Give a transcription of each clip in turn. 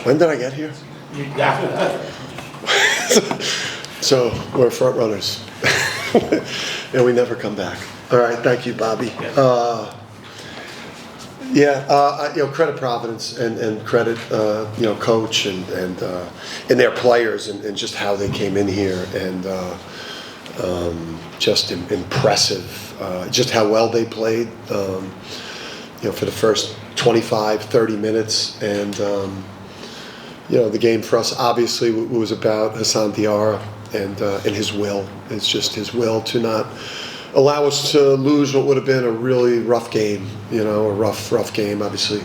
When did I get here? After that. So we're front runners. And we never come back. All right, thank you, Bobby. Credit Providence and credit, coach and their players and just how they came in here and just impressive. Just how well they played, for the first 25, 30 minutes. And, the game for us obviously was about Hassan Diarra and his will. It's just his will to not allow us to lose what would have been a really rough game, a rough game, obviously.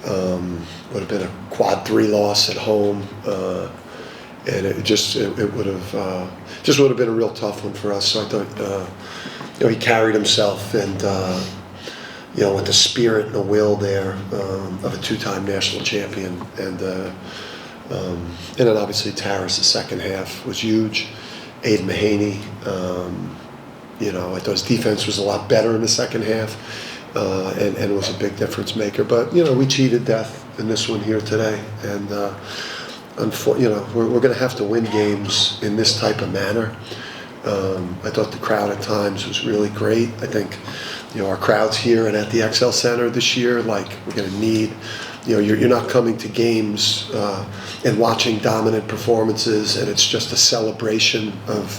Would have been a quad 3 loss at home. And it would have been a real tough one for us. So I thought, he carried himself and, with the spirit and the will there of a 2-time national champion. And then obviously Taras, the second half was huge. Aiden Mahaney, I thought his defense was a lot better in the second half and was a big difference maker. But, we cheated death in this one here today. And, we're going to have to win games in this type of manner. I thought the crowd at times was really great. I think, our crowds here and at the XL Center this year, we're going to need, you're not coming to games and watching dominant performances and it's just a celebration of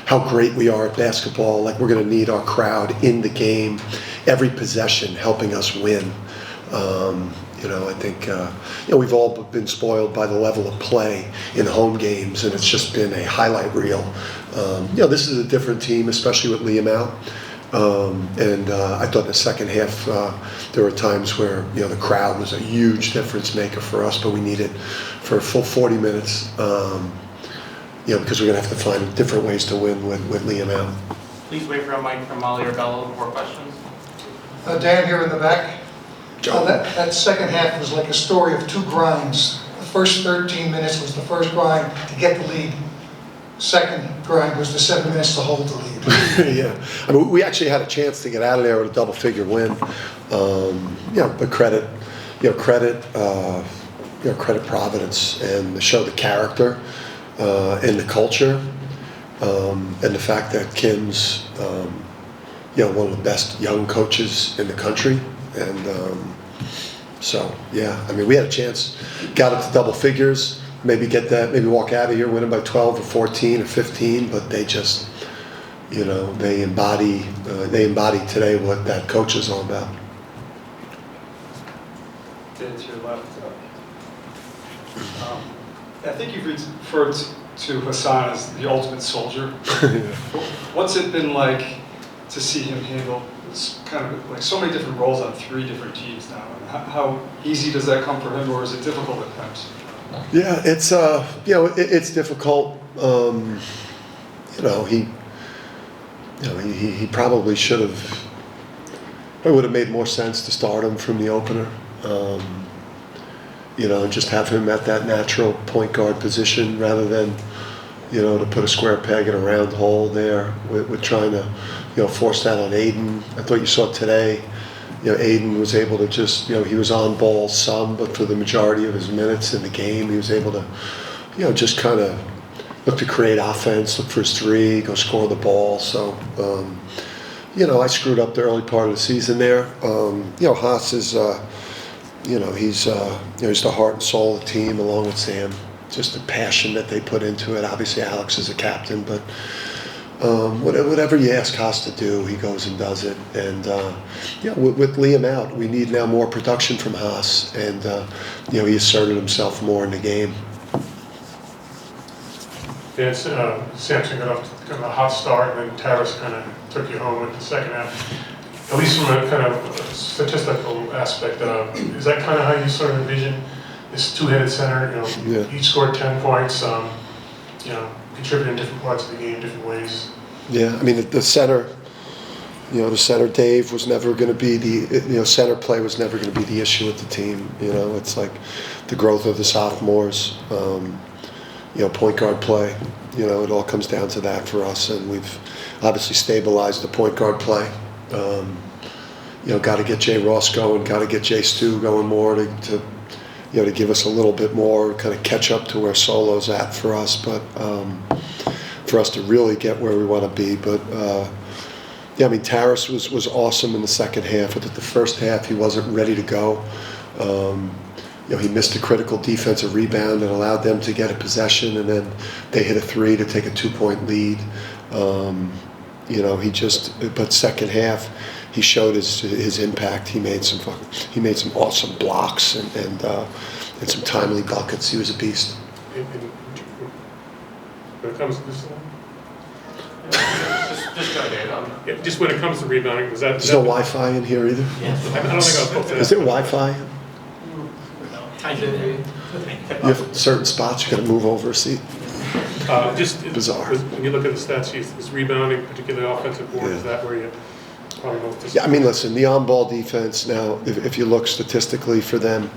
how great we are at basketball. We're going to need our crowd in the game, every possession helping us win. I think, we've all been spoiled by the level of play in home games, and it's just been a highlight reel. This is a different team, especially with Liam out. I thought in the second half, there were times where, the crowd was a huge difference maker for us, but we needed for a full 40 minutes, because we're going to have to find different ways to win with Liam out. Please wait for a mic from Molly or Bella for questions. Dan here in the back. That second half was like a story of 2 grinds. The first 13 minutes was the first grind to get the lead. Second grind was the 7 minutes to hold the lead. Yeah, we actually had a chance to get out of there with a double-figure win. But credit Providence and show the character and the culture and the fact that Kim's one of the best young coaches in the country. And we had a chance, got it to double figures, maybe walk out of here winning by 12 or 14 or 15, but they just, they embody today what that coach is all about. Dan, to your left. I think you've referred to Hassan as the ultimate soldier. What's it been like to see him handle kind of so many different roles on 3 different teams now? And how easy does that come for him, or is it difficult at times? Yeah, it's it's difficult. He probably should have. It would have made more sense to start him from the opener. And just have him at that natural point guard position rather than, to put a square peg in a round hole there with trying to, force that on Aiden. I thought you saw today, Aiden was able to just, he was on ball some, but for the majority of his minutes in the game, he was able to, just kind of look to create offense, look for his 3, go score the ball. So, I screwed up the early part of the season there. Haas is, he's the heart and soul of the team along with Sam. Just the passion that they put into it. Obviously, Alex is a captain, but whatever you ask Haas to do, he goes and does it. And with Liam out, we need now more production from Haas, and he asserted himself more in the game. Yeah, Samson got off to a hot start, and then Taras kind of took you home with the second half. At least from a kind of statistical aspect, is that kind of how you sort of envision this 2-headed center? Each scored 10 points. Contributing in different parts of the game, different ways. Yeah, the center, the center Dave was never going to be the, center play was never going to be the issue with the team. It's like the growth of the sophomores, point guard play. It all comes down to that for us, and we've obviously stabilized the point guard play. Got to get Jay Ross going, got to get Jay Stu going more to to give us a little bit more, kind of catch up to where Solo's at for us, but for us to really get where we want to be. But yeah, I mean, Taras was awesome in the second half. I thought the first half he wasn't ready to go. He missed a critical defensive rebound and allowed them to get a possession, and then they hit a three to take a 2-point lead. But second half, he showed his impact. He made some awesome blocks and some timely buckets. He was a beast. When it comes to this, Just go, Dave. just when it comes to rebounding, There's no Wi-Fi in here either. I don't think I was supposed to. Is there Wi-Fi? I did. You have certain spots you got to move over a seat. Bizarre. When you look at the stat sheets, is rebounding, particularly offensive board, Yeah. is that where you probably most disappointed? Yeah, I mean, listen, the on-ball defense now, if you look statistically for them,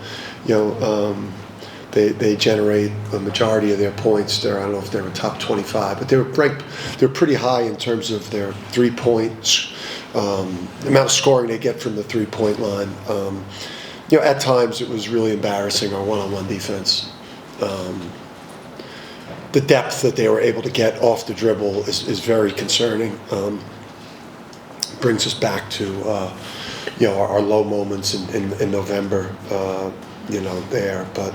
they generate a majority of their points. I don't know if they were top 25, but they're pretty high in terms of their 3 points, the amount of scoring they get from the 3-point line. At times it was really embarrassing, our one-on-one defense. The depth that they were able to get off the dribble is very concerning. Brings us back to our low moments in November. There, but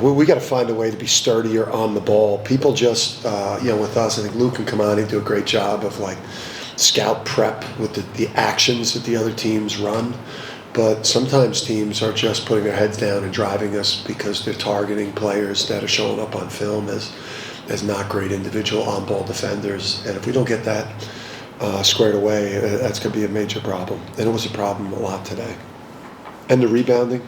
we got to find a way to be sturdier on the ball. People just with us, I think Luke and Kamani do a great job of like scout prep with the actions that the other teams run. But sometimes teams are just putting their heads down and driving us because they're targeting players that are showing up on film as not great individual on-ball defenders. And if we don't get that squared away, that's going to be a major problem. And it was a problem a lot today. And the rebounding,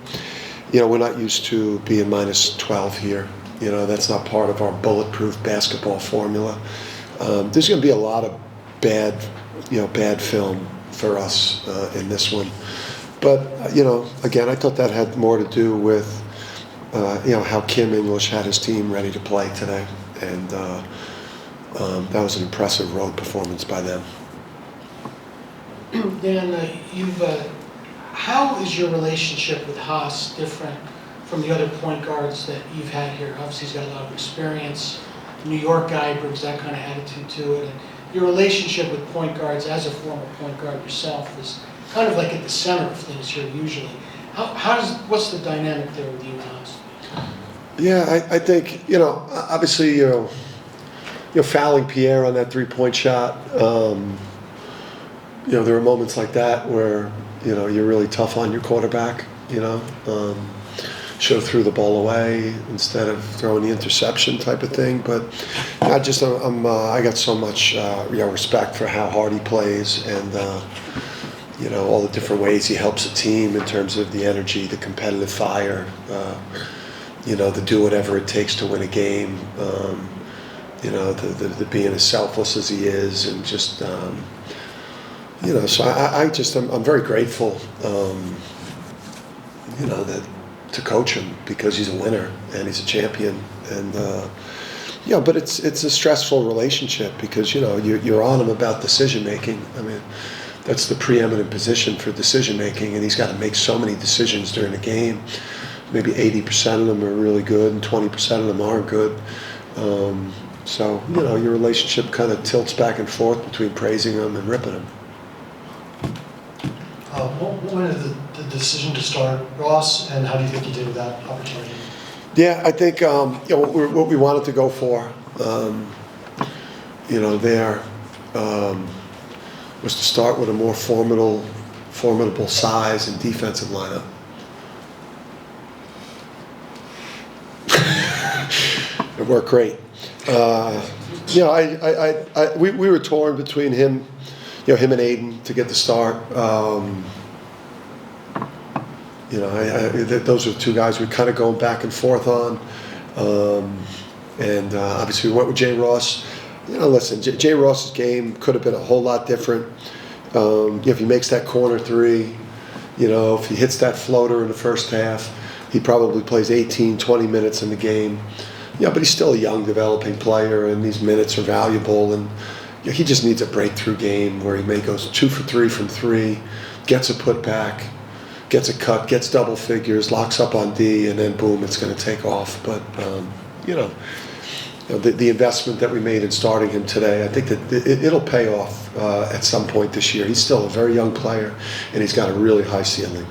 we're not used to being minus 12 here. That's not part of our bulletproof basketball formula. There's going to be a lot of bad film for us in this one. But, again, I thought that had more to do with, how Kim English had his team ready to play today. And that was an impressive road performance by them. Dan, how is your relationship with Haas different from the other point guards that you've had here? Obviously, he's got a lot of experience. New York guy brings that kind of attitude to it. And your relationship with point guards as a former point guard yourself is kind of like at the center of things here usually. What's the dynamic there with you and Haas? Yeah, I think, obviously, fouling Pierre on that 3-point shot, there are moments like that where, you're really tough on your quarterback, should have threw the ball away instead of throwing the interception type of thing. But I got so much respect for how hard he plays and, all the different ways he helps a team in terms of the energy, the competitive fire, the do whatever it takes to win a game, the being as selfless as he is, and just, so I'm very grateful, that to coach him because he's a winner and he's a champion. And, but it's a stressful relationship because, you're on him about decision making. I mean, that's the preeminent position for decision making, and he's got to make so many decisions during the game. Maybe 80% of them are really good and 20% of them aren't good. So, your relationship kind of tilts back and forth between praising him and ripping him. What went into the decision to start Ross, and how do you think you did with that opportunity? Yeah, I think what we wanted to go for, was to start with a more formidable size and defensive lineup. It worked great. We were torn between him and Aiden to get the start. Those are the two guys we're kind of going back and forth on. Obviously we went with Jay Ross. Listen, Jay Ross's game could have been a whole lot different. If he makes that corner three, if he hits that floater in the first half, he probably plays 18, 20 minutes in the game. But he's still a young, developing player, and these minutes are valuable. And he just needs a breakthrough game where he may goes 2 for 3 from 3, gets a putback, gets a cut, gets double figures, locks up on D, and then boom, it's going to take off. But the investment that we made in starting him today, I think that it'll pay off at some point this year. He's still a very young player, and he's got a really high ceiling.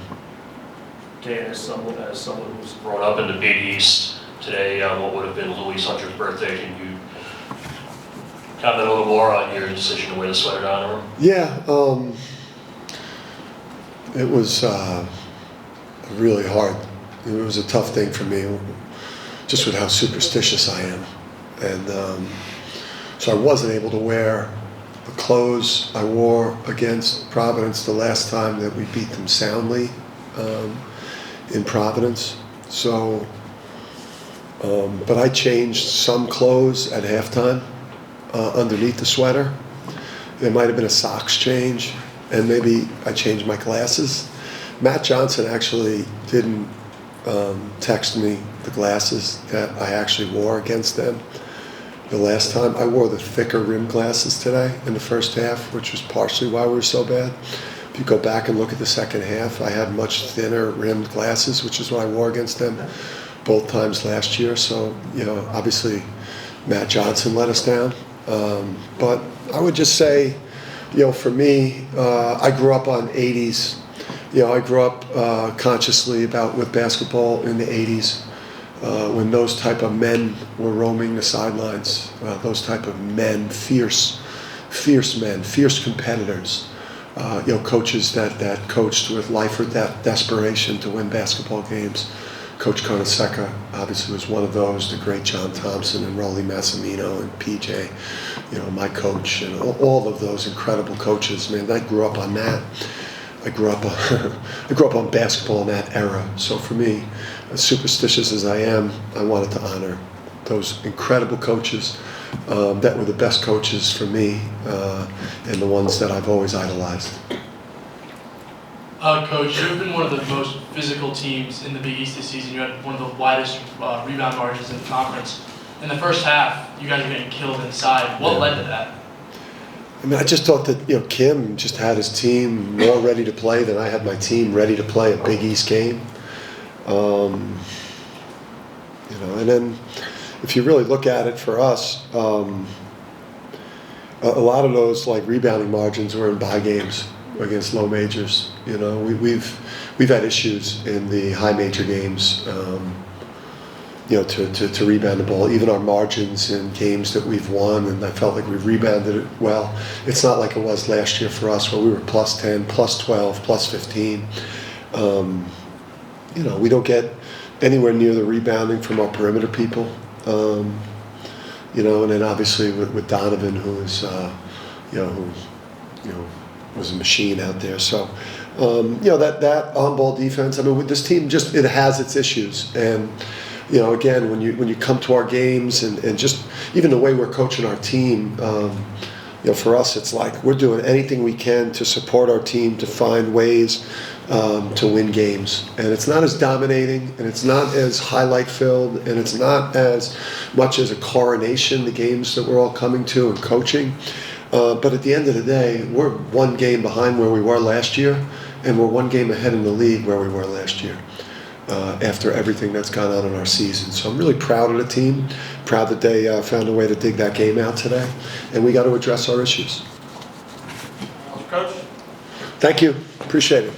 Dan, as someone who's grown up in the Big East today, what would have been Louis Hunter's birthday, can you comment a little more on your decision to wear the sweater down to him? Yeah, it was really hard. It was a tough thing for me, just with how superstitious I am. And so I wasn't able to wear the clothes I wore against Providence the last time that we beat them soundly in Providence. So, but I changed some clothes at halftime underneath the sweater. It might have been a socks change, and maybe I changed my glasses. Matt Johnson actually didn't text me the glasses that I actually wore against them. The last time I wore the thicker rim glasses today in the first half, which was partially why we were so bad. If you go back and look at the second half, I had much thinner rimmed glasses, which is what I wore against them both times last year. So, obviously Matt Johnson let us down. But I would just say, for me, I grew up on 80s. I grew up consciously with basketball in the 80s. When those type of men were roaming the sidelines, those type of men, fierce men, fierce competitors, coaches that coached with life or death desperation to win basketball games. Coach Conaseca obviously was one of those, the great John Thompson and Rolly Massimino and PJ, my coach, and all of those incredible coaches. Man, I grew up on that. I grew up on basketball in that era. So for me, as superstitious as I am, I wanted to honor those incredible coaches that were the best coaches for me and the ones that I've always idolized. Coach, you've been one of the most physical teams in the Big East this season. You had one of the widest rebound margins in the conference. In the first half, you guys were getting killed inside. What led to that? I mean, I just thought that Kim just had his team more ready to play than I had my team ready to play a Big East game. And then if you really look at it for us, a lot of those rebounding margins were in bye games against low majors. We've had issues in the high major games. To rebound the ball, even our margins in games that we've won, and I felt like we've rebounded it well. It's not like it was last year for us, where we were plus 10, plus 12, plus 15. We don't get anywhere near the rebounding from our perimeter people. And then obviously with Donovan, who is, was a machine out there. So, that on-ball defense. I mean, with this team, it has its issues. And again, when you come to our games and just even the way we're coaching our team, for us, it's like we're doing anything we can to support our team to find ways to win games. And it's not as dominating, and it's not as highlight-filled, and it's not as much as a coronation, the games that we're all coming to and coaching. But at the end of the day, we're one game behind where we were last year, and we're one game ahead in the league where we were last year. After everything that's gone on in our season. So I'm really proud of the team, proud that they found a way to dig that game out today, and we got to address our issues. Coach? Thank you. Appreciate it.